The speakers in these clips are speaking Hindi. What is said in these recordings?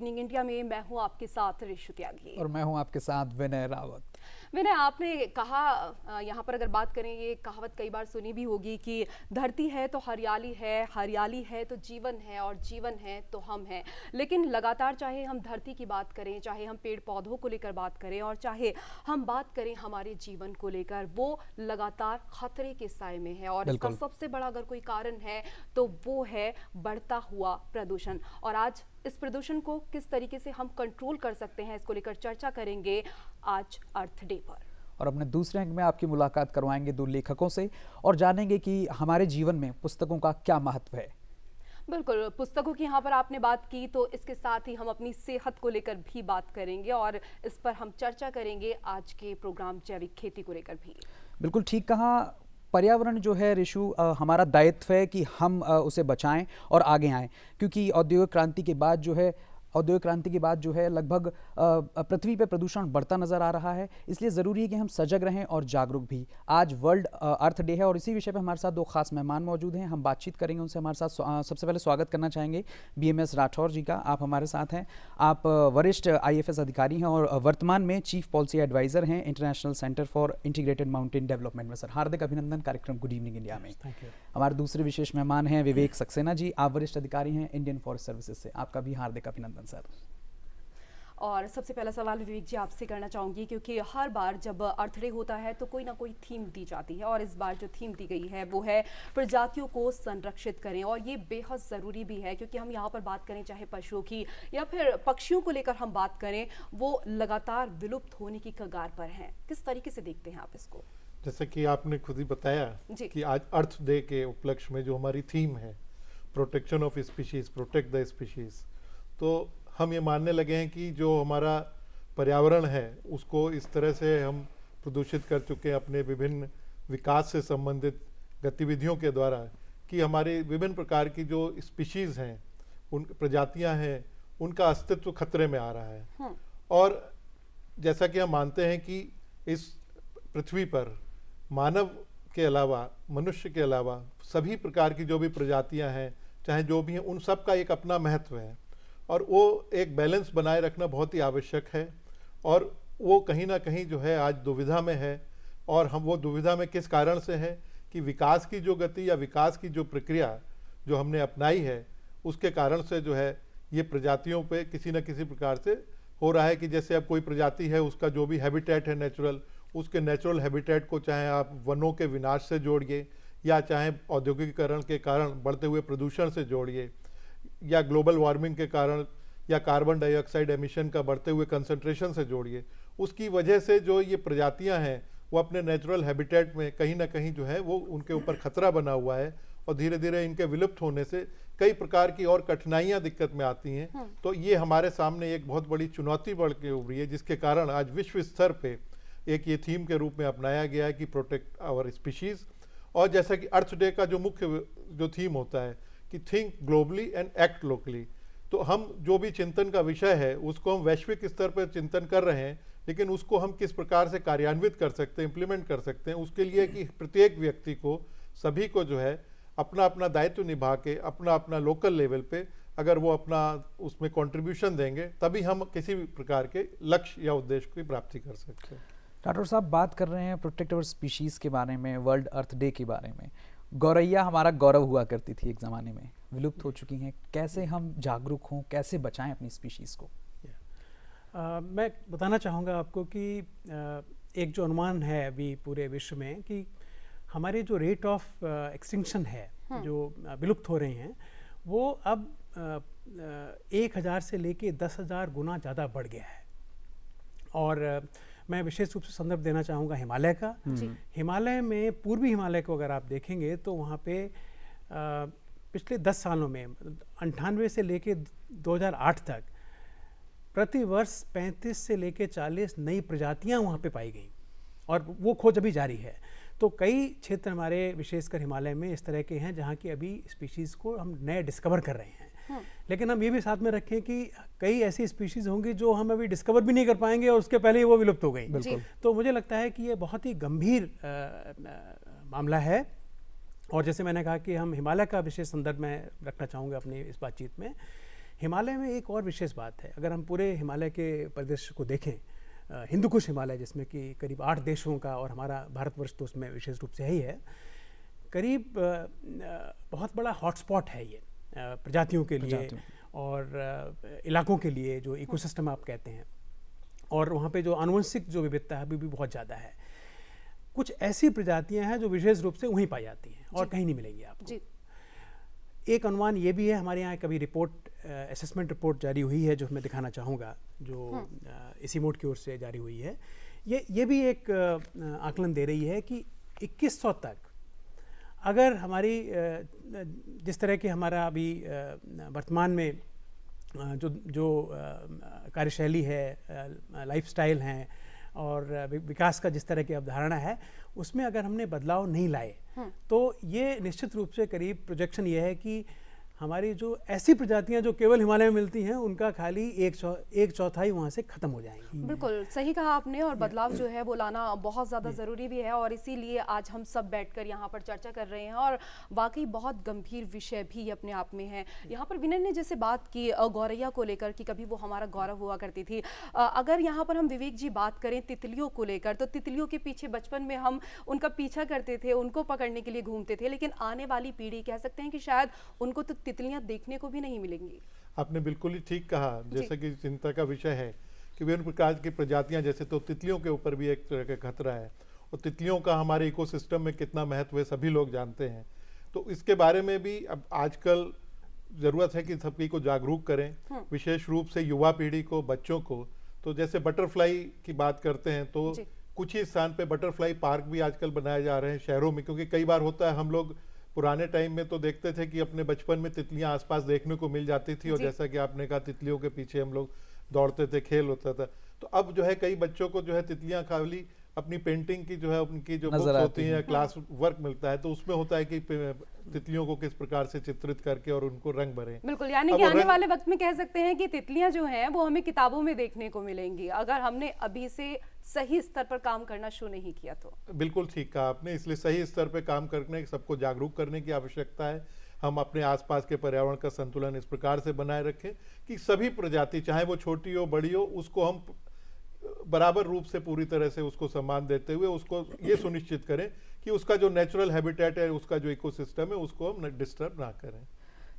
इवनिंग इंडिया में मैं हूं आपके साथ ऋषु त्यागी और मैं हूं आपके साथ विनय रावत। विनय, आपने कहा यहाँ पर अगर बात करें, ये कहावत कई बार सुनी भी होगी कि धरती है तो हरियाली है, हरियाली है तो जीवन है और जीवन है तो हम हैं। लेकिन लगातार चाहे हम धरती की बात करें, चाहे हम पेड़ पौधों को लेकर बात करें और चाहे हम बात करें हमारे जीवन को लेकर, वो लगातार खतरे के साए में है। और इसका सबसे बड़ा अगर कोई कारण है तो वो है बढ़ता हुआ प्रदूषण। और आज इस प्रदूषण को किस तरीके से हम कंट्रोल कर सकते हैं, इसको लेकर चर्चा करेंगे आज अर्थ डे पर। और अपने दूसरे अंक में आपकी मुलाकात करवाएंगे दो लेखकों से और जानेंगे कि हमारे जीवन में पुस्तकों का क्या महत्व है। बिल्कुल, पुस्तकों की यहाँ पर आपने बात की, तो इसके साथ ही हम अपनी सेहत को लेकर भी बात करेंगे और इस पर हम चर्चा करेंगे आज के प्रोग्राम जैविक खेती को लेकर भी। बिल्कुल ठीक कहा। पर्यावरण जो है ऋषु, हमारा दायित्व है कि हम उसे बचाएं और आगे आएं, क्योंकि औद्योगिक क्रांति के बाद जो है लगभग पृथ्वी पे प्रदूषण बढ़ता नजर आ रहा है। इसलिए ज़रूरी है कि हम सजग रहें और जागरूक भी। आज वर्ल्ड अर्थ डे है और इसी विषय पे हमारे साथ दो खास मेहमान मौजूद हैं। हम बातचीत करेंगे उनसे। हमारे साथ सबसे पहले स्वागत करना चाहेंगे BMS राठौर जी का। आप हमारे साथ हैं। आप वरिष्ठ IFS अधिकारी हैं और वर्तमान में चीफ पॉलिसी एडवाइज़र हैं international centre for integrated mountain development में। सर, हार्दिक अभिनंदन कार्यक्रम गुड इवनिंग इंडिया में। हमारे दूसरे विशेष मेहमान हैं विवेक सक्सेना जी। आप वरिष्ठ अधिकारी हैं इंडियन फॉरेस्ट सर्विसेज से। आपका भी हार्दिक अभिनंदन सर। और सबसे पहला सवाल विवेक जी आपसे करना चाहूँगी, क्योंकि हर बार जब अर्थ डे होता है तो कोई ना कोई थीम दी जाती है और इस बार जो थीम दी गई है वो है प्रजातियों को संरक्षित करें। और ये बेहद ज़रूरी भी है, क्योंकि हम यहाँ पर बात करें चाहे पशुओं की या फिर पक्षियों को लेकर हम बात करें, वो लगातार विलुप्त होने की कगार पर हैं। किस तरीके से देखते हैं आप इसको? जैसे कि आपने खुद ही बताया कि आज अर्थ डे के उपलक्ष्य में जो हमारी थीम है protection of species, protect the species, तो हम ये मानने लगे हैं कि जो हमारा पर्यावरण है उसको इस तरह से हम प्रदूषित कर चुके हैं अपने विभिन्न विकास से संबंधित गतिविधियों के द्वारा, कि हमारे विभिन्न प्रकार की जो स्पीशीज़ हैं, उन प्रजातियां हैं, उनका अस्तित्व खतरे में आ रहा है। और जैसा कि हम मानते हैं कि इस पृथ्वी पर मानव के अलावा, मनुष्य के अलावा सभी प्रकार की जो भी प्रजातियां हैं, चाहे जो भी हैं, उन सब का एक अपना महत्व है और वो एक बैलेंस बनाए रखना बहुत ही आवश्यक है। और वो कहीं ना कहीं जो है आज दुविधा में है। और हम वो दुविधा में किस कारण से है कि विकास की जो गति या विकास की जो प्रक्रिया जो हमने अपनाई है, उसके कारण से जो है ये प्रजातियों पे किसी न किसी प्रकार से हो रहा है कि जैसे अब कोई प्रजाति है, उसका जो भी हैबिटेट है नेचुरल, उसके नेचुरल हैबिटेट को चाहे आप वनों के विनाश से जोड़िए या चाहे औद्योगिकीकरण के कारण बढ़ते हुए प्रदूषण से जोड़िए या ग्लोबल वार्मिंग के कारण या कार्बन डाइऑक्साइड एमिशन का बढ़ते हुए कंसंट्रेशन से जोड़िए, उसकी वजह से जो ये प्रजातियां हैं वो अपने नेचुरल हैबिटेट में कहीं ना कहीं जो है वो उनके ऊपर खतरा बना हुआ है और धीरे धीरे इनके विलुप्त होने से कई प्रकार की और कठिनाइयां दिक्कत में आती हैं। तो ये हमारे सामने एक बहुत बड़ी चुनौती बढ़ के उभरी है, जिसके कारण आज विश्व स्तर पे एक ये थीम के रूप में अपनाया गया है कि प्रोटेक्ट आवर स्पीशीज। और जैसा कि अर्थ डे का जो मुख्य जो थीम होता है कि think globally and act locally, तो हम जो भी चिंतन का विषय है उसको हम वैश्विक स्तर पर चिंतन कर रहे हैं, लेकिन उसको हम किस प्रकार से कार्यान्वित कर सकते हैं, इम्प्लीमेंट कर सकते हैं, उसके लिए कि प्रत्येक व्यक्ति को, सभी को जो है अपना अपना दायित्व निभा के अपना अपना लोकल लेवल पे अगर वो अपना उसमें कंट्रीब्यूशन देंगे, तभी हम किसी भी प्रकार के लक्ष्य या उद्देश्य की प्राप्ति कर सकते हैं। राठौर साहब, बात कर रहे हैं प्रोटेक्ट आवर स्पीशीज़ के बारे में, वर्ल्ड अर्थ डे के बारे में। गौरैया हमारा गौरव हुआ करती थी एक ज़माने में, विलुप्त हो चुकी हैं। कैसे हम जागरूक हों, कैसे बचाएं अपनी स्पीशीज़ को? मैं बताना चाहूँगा आपको कि एक जो अनुमान है अभी पूरे विश्व में कि हमारे जो रेट ऑफ एक्सटिंक्शन है, जो विलुप्त हो रहे हैं, वो अब 1000 से लेके 10,000 गुना ज़्यादा बढ़ गया है। और मैं विशेष रूप से संदर्भ देना चाहूँगा हिमालय का। हिमालय में, पूर्वी हिमालय को अगर आप देखेंगे तो वहाँ पे पिछले 10 सालों में 98 से लेके 2008 तक प्रति वर्ष 35 से लेके 40 नई प्रजातियाँ वहाँ पे पाई गई और वो खोज अभी जारी है। तो कई क्षेत्र हमारे विशेषकर हिमालय में इस तरह के हैं जहाँ की अभी स्पीशीज़ को हम नए डिस्कवर कर रहे हैं। लेकिन हम ये भी साथ में रखें कि कई ऐसी स्पीशीज़ होंगी जो हम अभी डिस्कवर भी नहीं कर पाएंगे और उसके पहले ही वो विलुप्त हो गई। तो मुझे लगता है कि ये बहुत ही गंभीर मामला है। और जैसे मैंने कहा कि हम हिमालय का विशेष संदर्भ में रखना चाहूँगा अपनी इस बातचीत में। हिमालय में एक और विशेष बात है, अगर हम पूरे हिमालय के परिदृश्य को देखें, हिंदुकुश हिमालय जिसमें कि करीब 8 देशों का और हमारा भारतवर्ष तो उसमें विशेष रूप से ही है, करीब बहुत बड़ा हॉटस्पॉट है ये प्रजातियों के लिए और इलाकों के लिए, जो इकोसिस्टम आप कहते हैं, और वहाँ पे जो आनुवंशिक जो विविधता है अभी भी बहुत ज़्यादा है। कुछ ऐसी प्रजातियां हैं जो विशेष रूप से वहीं पाई जाती हैं और कहीं नहीं मिलेंगी आपको जी। एक अनुमान ये भी है, हमारे यहाँ कभी रिपोर्ट असेसमेंट रिपोर्ट जारी हुई है जो मैं दिखाना चाहूँगा, जो इसी मोड की ओर से जारी हुई है। ये भी एक आकलन दे रही है कि 2100 तक अगर हमारी जिस तरह की हमारा अभी वर्तमान में जो कार्यशैली है, लाइफस्टाइल हैं और विकास का जिस तरह की अवधारणा है, उसमें अगर हमने बदलाव नहीं लाए तो ये निश्चित रूप से करीब प्रोजेक्शन ये है कि हमारी जो ऐसी प्रजातियां जो केवल हिमालय में मिलती हैं उनका खाली एक चौथाई वहाँ से ख़त्म हो जाएंगी। बिल्कुल सही कहा आपने, और बदलाव जो है वो लाना बहुत ज़्यादा ज़रूरी भी है, और इसीलिए आज हम सब बैठकर यहाँ पर चर्चा कर रहे हैं, और वाकई बहुत गंभीर विषय भी अपने आप में है। यहाँ पर विनय ने जैसे बात की गौरैया को लेकर कि कभी वो हमारा गौरव हुआ करती थी, अगर यहाँ पर हम विवेक जी बात करें तितलियों को लेकर, तो तितलियों के पीछे बचपन में हम उनका पीछा करते थे, उनको पकड़ने के लिए घूमते थे, लेकिन आने वाली पीढ़ी कह सकते हैं कि शायद उनको तो तितलियां देखने को भी नहीं मिलेंगी। आपने बिल्कुल ही ठीक कहा, जैसे कि चिंता का विषय है कि विभिन्न प्रकार की प्रजातियां, जैसे तो तितलियों के ऊपर भी एक तरह का खतरा है, और तितलियों का हमारे इकोसिस्टम में कितना महत्व है सभी लोग जानते हैं। तो इसके बारे में भी अब आजकल ज़रूरत है कि सभी को जागरूक करें, विशेष रूप से युवा पीढ़ी को, बच्चों को। तो जैसे बटरफ्लाई की बात करते हैं तो कुछ ही स्थान पे बटरफ्लाई पार्क भी आजकल बनाए जा रहे हैं शहरों में, क्योंकि कई बार होता है हम लोग पुराने टाइम में तो देखते थे कि अपने बचपन में तितलियां आसपास देखने को मिल जाती थी, और जैसा कि आपने कहा तितलियों के पीछे हम लोग दौड़ते थे, खेल होता था। तो अब जो है कई बच्चों को जो है तितलियां खाली अपनी पेंटिंग की जो है उनकी जो बुक्स होती हैं, क्लास वर्क मिलता है, तो उसमें होता है कि तितलियों को किस प्रकार से चित्रित करके और उनको रंग भरें। बिल्कुल, यानी कि आने वाले वक्त में कह सकते हैं कि तितलियां जो हैं वो हमें किताबों में देखने को मिलेंगी, अगर हमने अभी से सही स्तर पर काम करना शुरू नहीं किया तो। बिल्कुल ठीक कहा आपने, इसलिए सही स्तर पर काम करने, सबको जागरूक करने की आवश्यकता है। हम अपने आसपास के पर्यावरण का संतुलन इस प्रकार से बनाए रखें कि सभी प्रजाति, चाहे वो छोटी हो बड़ी हो, उसको हम बराबर रूप से पूरी तरह से उसको सम्मान देते हुए उसको ये सुनिश्चित करें कि उसका जो नेचुरल हैबिटेट है, उसका जो इकोसिस्टम है, उसको हम डिस्टर्ब ना करें।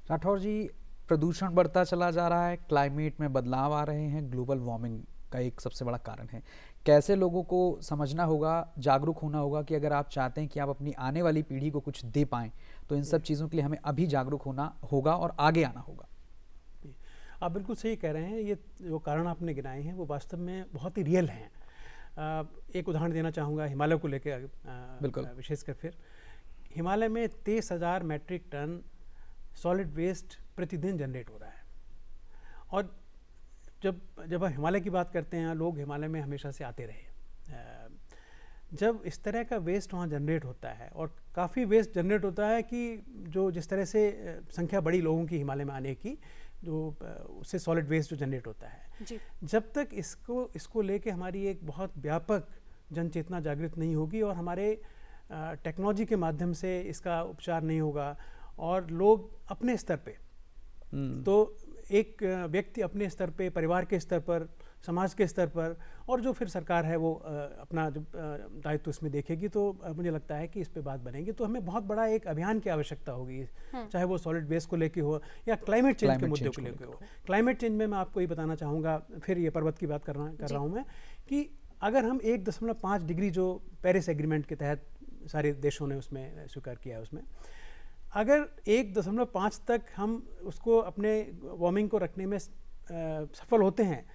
राठौर जी, प्रदूषण बढ़ता चला जा रहा है, क्लाइमेट में बदलाव आ रहे हैं, ग्लोबल वार्मिंग का एक सबसे बड़ा कारण है। कैसे लोगों को समझना होगा, जागरूक होना होगा कि अगर आप चाहते हैं कि आप अपनी आने वाली पीढ़ी को कुछ दे पाएं, तो इन सब चीज़ों के लिए हमें अभी जागरूक होना होगा और आगे आना होगा। आप बिल्कुल सही कह रहे हैं, ये जो कारण आपने गिनाए हैं वो वास्तव में बहुत ही रियल हैं। एक उदाहरण देना चाहूँगा हिमालय को लेकर, बिल्कुल विशेषकर फिर हिमालय में 23,000 मैट्रिक टन सॉलिड वेस्ट प्रतिदिन जनरेट हो रहा है। और जब हम हिमालय की बात करते हैं, लोग हिमालय में हमेशा से आते रहे। जब इस तरह का वेस्ट वहाँ जनरेट होता है, और काफ़ी वेस्ट जनरेट होता है कि जो जिस तरह से संख्या बड़ी लोगों की हिमालय में आने की, जो उससे सॉलिड वेस्ट जो जनरेट होता है जी। जब तक इसको लेके हमारी एक बहुत व्यापक जन चेतना जागृत नहीं होगी और हमारे टेक्नोलॉजी के माध्यम से इसका उपचार नहीं होगा, और लोग अपने स्तर पे, तो एक व्यक्ति अपने स्तर पे, परिवार के स्तर पर, समाज के स्तर पर, और जो फिर सरकार है वो अपना जो दायित्व इसमें देखेगी, तो मुझे लगता है कि इस पे बात बनेगी। तो हमें बहुत बड़ा एक अभियान की आवश्यकता होगी, चाहे वो सॉलिड वेस्ट को लेके हो या क्लाइमेट चेंज के मुद्दे को लेके हो। क्लाइमेट चेंज में मैं आपको ये बताना चाहूँगा, फिर ये पर्वत की बात कर रहा हूँ मैं, कि अगर हम 1.5 डिग्री जो पेरिस एग्रीमेंट के तहत सारे देशों ने उसमें स्वीकार किया है, उसमें अगर 1.5 तक हम उसको अपने वार्मिंग को रखने में सफल होते हैं,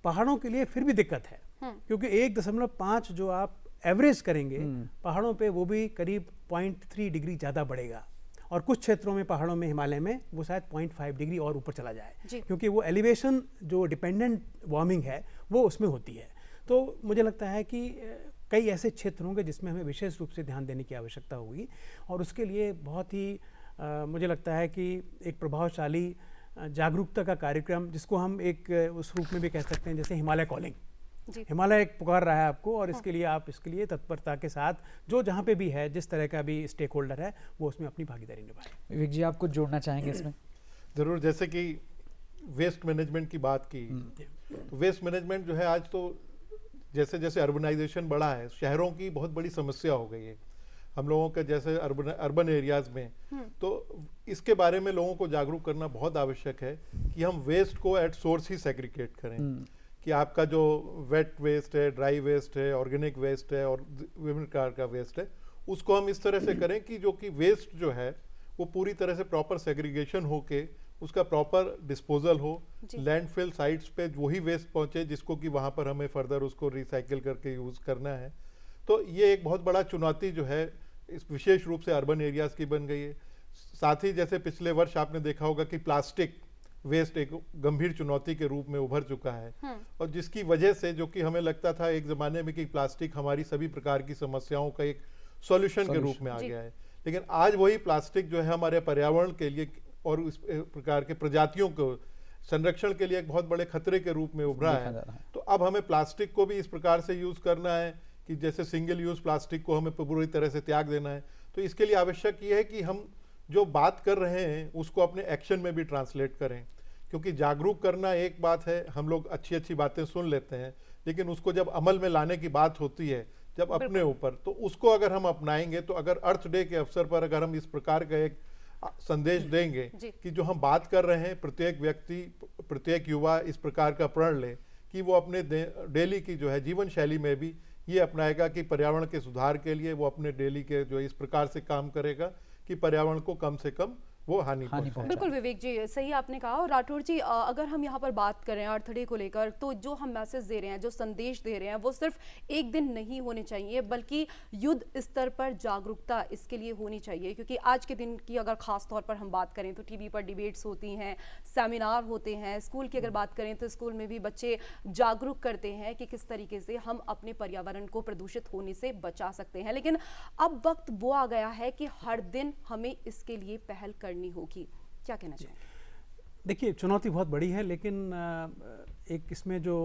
पहाड़ों के लिए फिर भी दिक्कत है, क्योंकि 1.5 जो आप एवरेज करेंगे पहाड़ों पे, वो भी करीब 0.3 डिग्री ज़्यादा बढ़ेगा, और कुछ क्षेत्रों में पहाड़ों में, हिमालय में, वो शायद 0.5 डिग्री और ऊपर चला जाए, क्योंकि वो एलिवेशन जो डिपेंडेंट वार्मिंग है वो उसमें होती है। तो मुझे लगता है कि कई ऐसे क्षेत्र होंगे जिसमें हमें विशेष रूप से ध्यान देने की आवश्यकता होगी, और उसके लिए बहुत ही मुझे लगता है कि एक प्रभावशाली जागरूकता का कार्यक्रम, जिसको हम एक उस रूप में भी कह सकते हैं जैसे हिमालय कॉलिंग, हिमालय एक पुकार रहा है आपको, और इसके लिए आप इसके लिए तत्परता के साथ जो जहाँ पे भी है, जिस तरह का भी स्टेक होल्डर है, वो उसमें अपनी भागीदारी निभाए। विवेक जी, आप कुछ जोड़ना चाहेंगे इसमें? ज़रूर, जैसे कि वेस्ट मैनेजमेंट की बात की, तो वेस्ट मैनेजमेंट जो है आज तो जैसे जैसे अर्बनाइजेशन बढ़ा है, शहरों की बहुत बड़ी समस्या हो गई है हम लोगों के जैसे अर्बन एरियाज में। तो इसके बारे में लोगों को जागरूक करना बहुत आवश्यक है कि हम वेस्ट को एट सोर्स ही सेग्रीगेट करें, कि आपका जो वेट वेस्ट है, ड्राई वेस्ट है, ऑर्गेनिक वेस्ट है और विभिन्न प्रकार का वेस्ट है, उसको हम इस तरह से करें कि जो कि वेस्ट जो है वो पूरी तरह से प्रॉपर सेग्रीगेशन होके उसका प्रॉपर डिस्पोजल हो, लैंडफिल साइट्स पे वही वेस्ट पहुंचे जिसको कि वहाँ पर हमें फर्दर उसको रिसाइकिल करके यूज़ करना है। तो ये एक बहुत बड़ा चुनौती जो है इस विशेष रूप से अर्बन एरियाज़ की बन गई है। साथ ही जैसे पिछले वर्ष आपने देखा होगा कि प्लास्टिक वेस्ट एक गंभीर चुनौती के रूप में उभर चुका है, और जिसकी वजह से जो कि हमें लगता था एक ज़माने में कि प्लास्टिक हमारी सभी प्रकार की समस्याओं का एक सॉल्यूशन के रूप में आ गया है, लेकिन आज वही प्लास्टिक जो है हमारे पर्यावरण के लिए और इस प्रकार के प्रजातियों को संरक्षण के लिए एक बहुत बड़े खतरे के रूप में उभरा है। तो अब हमें प्लास्टिक को भी इस प्रकार से यूज़ करना है कि जैसे सिंगल यूज़ प्लास्टिक को हमें पूरी तरह से त्याग देना है। तो इसके लिए आवश्यक ये है कि हम जो बात कर रहे हैं उसको अपने एक्शन में भी ट्रांसलेट करें, क्योंकि जागरूक करना एक बात है, हम लोग अच्छी अच्छी बातें सुन लेते हैं, लेकिन उसको जब अमल में लाने की बात होती है जब अपने ऊपर, तो उसको अगर हम अपनाएंगे, तो अगर अर्थ डे के अवसर पर अगर हम इस प्रकार का एक संदेश देंगे कि जो हम बात कर रहे हैं प्रत्येक व्यक्ति, प्रत्येक युवा इस प्रकार का प्रण ले कि वो अपने डेली की जो है जीवन शैली में भी ये अपनाएगा कि पर्यावरण के सुधार के लिए वो अपने डेली के जो इस प्रकार से काम करेगा कि पर्यावरण को कम से कम वो हानि पहुंचाए। बिल्कुल विवेक जी, सही आपने कहा। और राठौर जी, अगर हम यहाँ पर बात करें अर्थ डे को लेकर, तो जो हम मैसेज दे रहे हैं, जो संदेश दे रहे हैं, वो सिर्फ एक दिन नहीं होने चाहिए, बल्कि युद्ध स्तर पर जागरूकता इसके लिए होनी चाहिए। क्योंकि आज के दिन की अगर खास तौर पर हम बात करें तो टीवी पर डिबेट्स होती हैं, सेमिनार होते हैं, स्कूल की अगर बात करें तो स्कूल में भी बच्चे जागरूक करते हैं कि किस तरीके से हम अपने पर्यावरण को प्रदूषित होने से बचा सकते हैं। लेकिन अब वक्त वो आ गया है कि हर दिन हमें इसके लिए पहल होगी। क्या कहना चाहिए? देखिए, चुनौती बहुत बड़ी है, लेकिन एक इसमें जो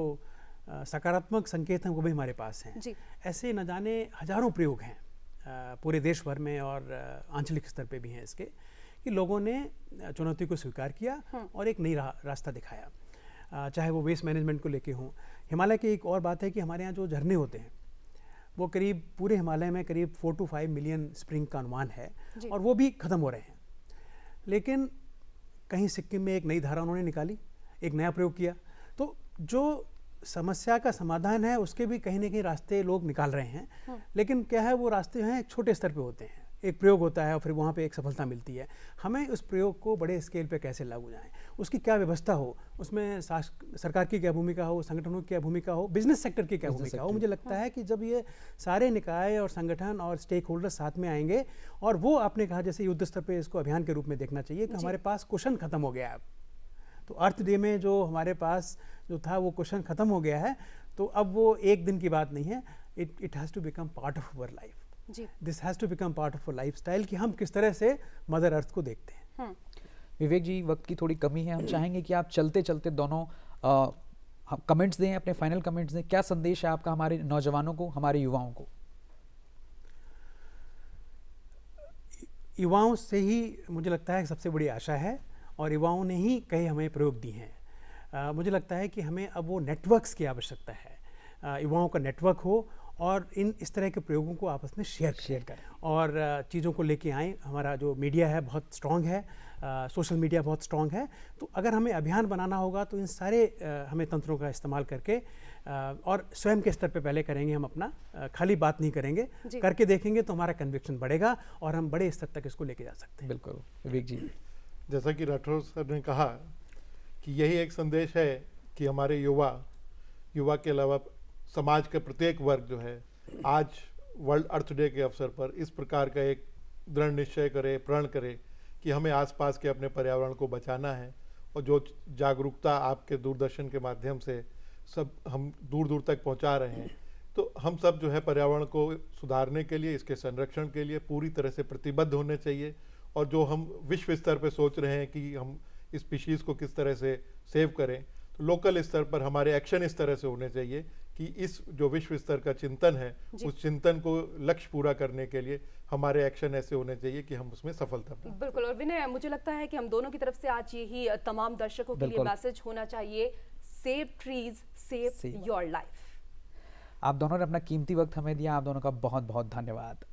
सकारात्मक संकेत हैं वो भी हमारे पास हैं जी। ऐसे न जाने हजारों प्रयोग हैं पूरे देश भर में और आंचलिक स्तर पे भी हैं इसके, कि लोगों ने चुनौती को स्वीकार किया और एक नई रास्ता दिखाया, चाहे वो वेस्ट मैनेजमेंट को लेके हों। हिमालय की एक और बात है कि हमारे यहाँ जो झरने होते हैं वो करीब पूरे हिमालय में करीब 4 to 5 मिलियन स्प्रिंग का अनुमान है, और वो भी ख़त्म हो रहे हैं। लेकिन कहीं सिक्किम में एक नई धारा उन्होंने निकाली, एक नया प्रयोग किया, तो जो समस्या का समाधान है उसके भी कहीं ना कहीं रास्ते लोग निकाल रहे हैं। लेकिन क्या है, वो रास्ते हैं एक छोटे स्तर पे होते हैं, एक प्रयोग होता है और फिर वहाँ पे एक सफलता मिलती है। हमें उस प्रयोग को बड़े स्केल पे कैसे लागू जाएं, उसकी क्या व्यवस्था हो, उसमें सरकार की क्या भूमिका हो, संगठनों की क्या भूमिका हो, बिजनेस सेक्टर की क्या भूमिका हो। मुझे लगता है कि जब ये सारे निकाय और संगठन और स्टेक होल्डर साथ में आएंगे, और वो आपने कहा जैसे युद्ध स्तर पे इसको अभियान के रूप में देखना चाहिए कि हमारे पास क्वेश्चन खत्म हो गया है। तो अर्थ डे में जो हमारे पास जो था वो क्वेश्चन खत्म हो गया है, तो अब वो एक दिन की बात नहीं है, it has to become part of our life. This has to become part of a lifestyle कि हम किस तरह से मदर अर्थ को देखते हैं। विवेक जी, वक्त की थोड़ी कमी है, हम चाहेंगे कि आप चलते चलते दोनों कमेंट्स दें, अपने फाइनल कमेंट्स दें। क्या संदेश है आपका हमारे नौजवानों को, हमारे युवाओं को? युवाओं से ही मुझे लगता है सबसे बड़ी आशा है, और युवाओं ने ही कई हमें प्रयोग दी हैं। मुझे लगता है कि हमें अब वो नेटवर्क्स की आवश्यकता है, युवाओं का नेटवर्क हो और इस तरह के प्रयोगों को आपस में शेयर करें और चीज़ों को लेके आएँ। हमारा जो मीडिया है बहुत स्ट्रॉन्ग है, सोशल मीडिया बहुत स्ट्रॉन्ग है, तो अगर हमें अभियान बनाना होगा तो इन सारे हमें तंत्रों का इस्तेमाल करके और स्वयं के स्तर पे पहले करेंगे हम अपना, खाली बात नहीं करेंगे, करके देखेंगे तो हमारा कन्विक्शन बढ़ेगा और हम बड़े स्तर तक इसको लेके जा सकते हैं। बिल्कुल विवेक जी, जैसा कि राठौर सर ने कहा कि यही एक संदेश है कि हमारे युवा के अलावा समाज के प्रत्येक वर्ग जो है आज वर्ल्ड अर्थ डे के अवसर पर इस प्रकार का एक दृढ़ निश्चय करे, प्रण करे कि हमें आसपास के अपने पर्यावरण को बचाना है। और जो जागरूकता आपके दूरदर्शन के माध्यम से सब हम दूर दूर तक पहुंचा रहे हैं, तो हम सब जो है पर्यावरण को सुधारने के लिए, इसके संरक्षण के लिए पूरी तरह से प्रतिबद्ध होने चाहिए। और जो हम विश्व स्तर पर सोच रहे हैं कि हम स्पीशीज़ को किस तरह से सेव करें, तो लोकल स्तर पर हमारे एक्शन इस तरह से होने चाहिए कि इस जो विश्व स्तर का चिंतन है उस चिंतन को लक्ष्य पूरा करने के लिए हमारे एक्शन ऐसे होने चाहिए कि हम उसमें सफलता पाएं। बिल्कुल। और विनय, मुझे लगता है कि हम दोनों की तरफ से आज यही तमाम दर्शकों के लिए बिल्कुल। मैसेज होना चाहिए, save trees, save Save. Your life. आप दोनों ने अपना कीमती वक्त हमें दिया, आप दोनों का बहुत बहुत धन्यवाद।